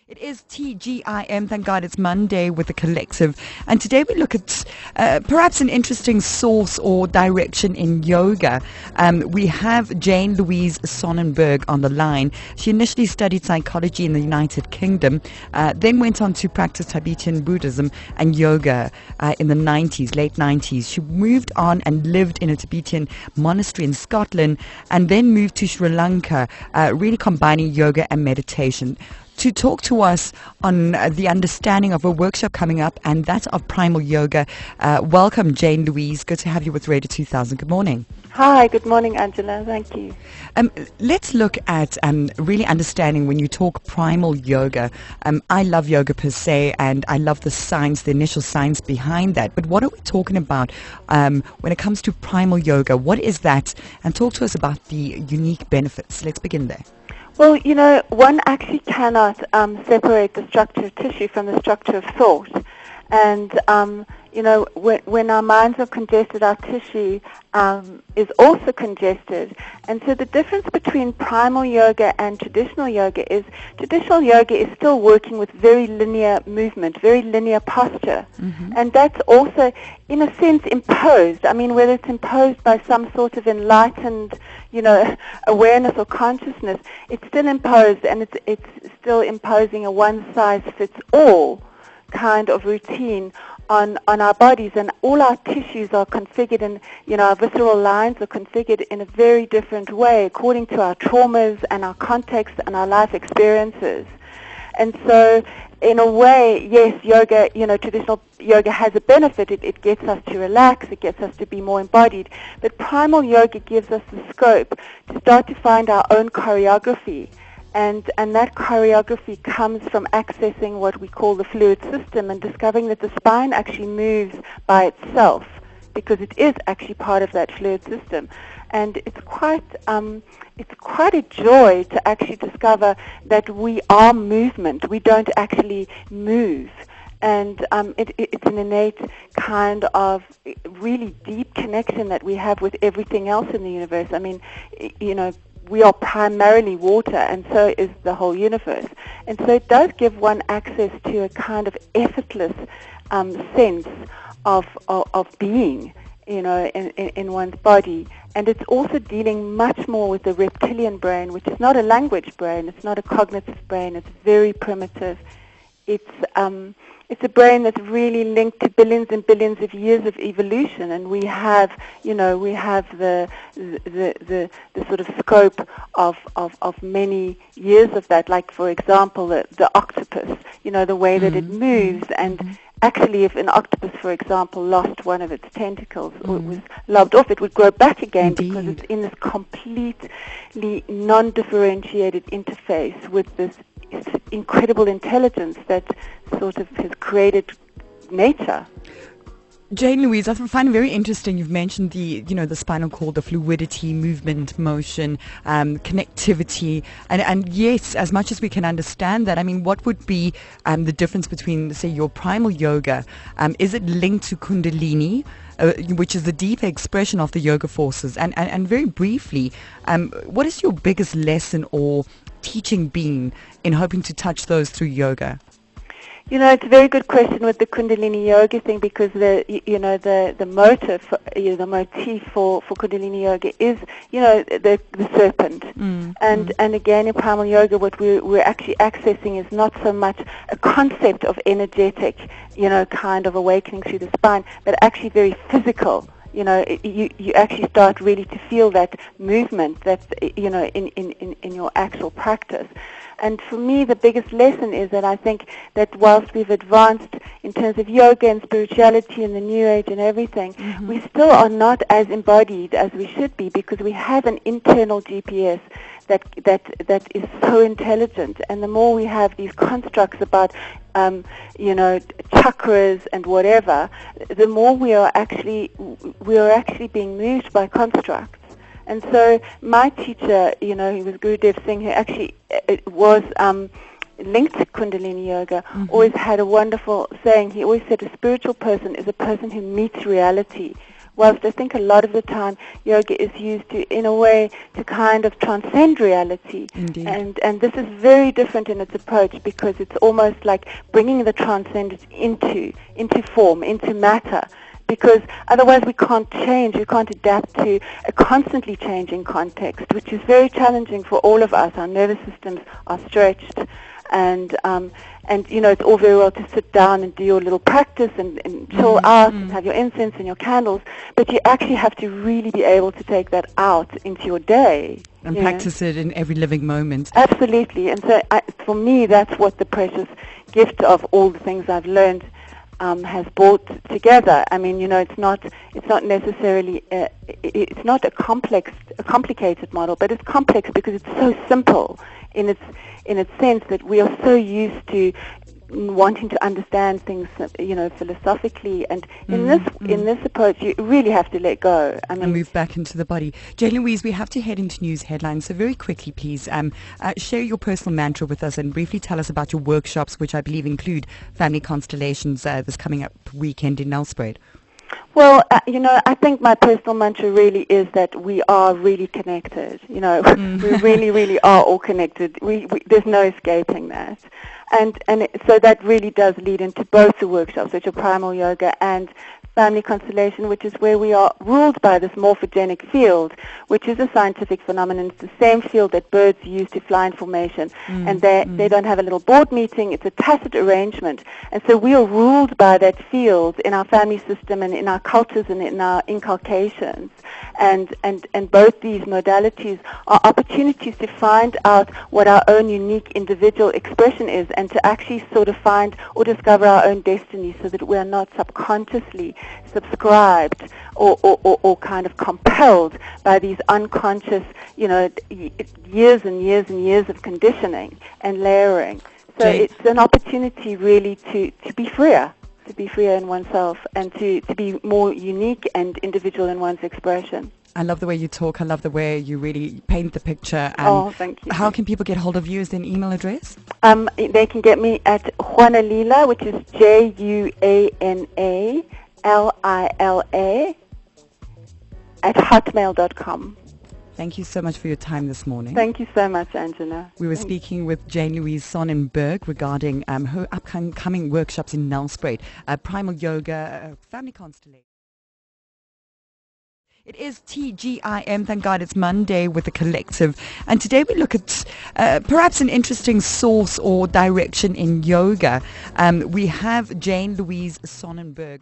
It is TGIM. Thank God it's Monday with the collective. And today we look at perhaps an interesting source or direction in yoga. We have Jane-Louise Sonnenberg on the line. She initially studied psychology in the United Kingdom, then went on to practice Tibetan Buddhism and yoga in the late 90s. She moved on and lived in a Tibetan monastery in Scotland and then moved to Sri Lanka, really combining yoga and meditation. To talk to us on the understanding of a workshop coming up, and that's of Primal Yoga. Welcome, Jane-Louise. Good to have you with Radio 2000. Good morning. Hi, good morning, Angela. Thank you. Let's look at really understanding when you talk primal yoga. I love yoga per se, and I love the science, the initial science behind that. But what are we talking about when it comes to primal yoga? What is that? And talk to us about the unique benefits. Let's begin there. Well, one actually cannot separate the structure of tissue from the structure of thought. And, when our minds are congested, our tissue is also congested. And so the difference between primal yoga and traditional yoga is still working with very linear movement, very linear posture. Mm-hmm. And that's also, in a sense, imposed. I mean, whether it's imposed by some sort of enlightened, awareness or consciousness, it's still imposed, and it's still imposing a one-size-fits-all kind of routine on our bodies, and all our tissues are configured, and our visceral lines are configured in a very different way according to our traumas and our context and our life experiences. And so, in a way, yes, yoga, traditional yoga has a benefit. It gets us to relax. It gets us to be more embodied. But primal yoga gives us the scope to start to find our own choreography. And that choreography comes from accessing what we call the fluid system and discovering that the spine actually moves by itself because it is actually part of that fluid system. And it's quite a joy to actually discover that we are movement. We don't actually move. And it's an innate kind of really deep connection that we have with everything else in the universe. I mean, we are primarily water, and so is the whole universe. And so it does give one access to a kind of effortless sense of being, in one's body. And it's also dealing much more with the reptilian brain, which is not a language brain. It's not a cognitive brain. It's very primitive. It's a brain that's really linked to billions and billions of years of evolution, and we have the sort of scope of many years of that. Like, for example, the octopus, the way that it moves, and actually, if an octopus, for example, lost one of its tentacles or it was lobbed off, it would grow back again. Indeed. Because it's in this completely non-differentiated interface with this incredible intelligence that sort of has created nature. Jane-Louise, I find it very interesting. You've mentioned the spinal cord, the fluidity, movement, motion, connectivity, and yes, as much as we can understand that, I mean, what would be the difference between, say, your primal yoga? Is it linked to Kundalini, which is the deeper expression of the yoga forces? And very briefly, what is your biggest lesson or teaching been in hoping to touch those through yoga? It's a very good question with the Kundalini yoga thing, because the motive, the motif for Kundalini yoga is, the serpent. And again, in primal yoga, what we're actually accessing is not so much a concept of energetic, kind of awakening through the spine, but actually very physical. You actually start really to feel that movement that's, in your actual practice. And for me, the biggest lesson is that I think that whilst we've advanced in terms of yoga and spirituality and the New Age and everything, we still are not as embodied as we should be, because we have an internal GPS that is so intelligent. And the more we have these constructs about, chakras and whatever, the more we are actually being moved by constructs. And so my teacher, he was Gurudev Singh, who actually was linked to Kundalini Yoga, always had a wonderful saying. He always said a spiritual person is a person who meets reality whilst I think a lot of the time yoga is used to, in a way, to kind of transcend reality. Indeed. And this is very different in its approach, because it's almost like bringing the transcendent into form, into matter. Because otherwise we can't change, we can't adapt to a constantly changing context, which is very challenging for all of us. Our nervous systems are stretched, and it's all very well to sit down and do your little practice and chill out and have your incense and your candles, but you actually have to really be able to take that out into your day. And practice it in every living moment. Absolutely. And so for me, that's what the precious gift of all the things I've learned has brought together. I mean, it's not necessarily, it's not a complicated model, but it's complex because it's so simple in its sense that we are so used to wanting to understand things, philosophically, and in this approach, you really have to let go. I mean, and move back into the body. Jane-Louise, we have to head into news headlines, so very quickly, please, share your personal mantra with us and briefly tell us about your workshops, which I believe include Family Constellations this coming up weekend in Nelspruit. Well, I think my personal mantra really is that we are really connected. We really, really are all connected. There's no escaping that. So that really does lead into both the workshops, which are Primal Yoga and Family Constellation, which is where we are ruled by this morphogenic field, which is a scientific phenomenon. It's the same field that birds use to fly in formation, and they don't have a little board meeting. It's a tacit arrangement, and so we are ruled by that field in our family system and in our cultures and in our inculcations. And both these modalities are opportunities to find out what our own unique individual expression is, and to actually sort of find or discover our own destiny, so that we are not subconsciously subscribed or kind of compelled by these unconscious, years and years and years of conditioning and layering. So it's an opportunity really to be freer. To be freer in oneself and to be more unique and individual in one's expression. I love the way you talk. I love the way you really paint the picture. Thank you. How can people get hold of you? Is there an email address? They can get me at Juanalila, which is JUANALILA at hotmail.com. Thank you so much for your time this morning. Thank you so much, Angela. We were speaking with Jane-Louise Sonnenberg regarding her upcoming workshops in Nelspruit, Primal Yoga, Family Constellation. It is TGIM, thank God it's Monday with the collective. And today we look at perhaps an interesting source or direction in yoga. We have Jane-Louise Sonnenberg.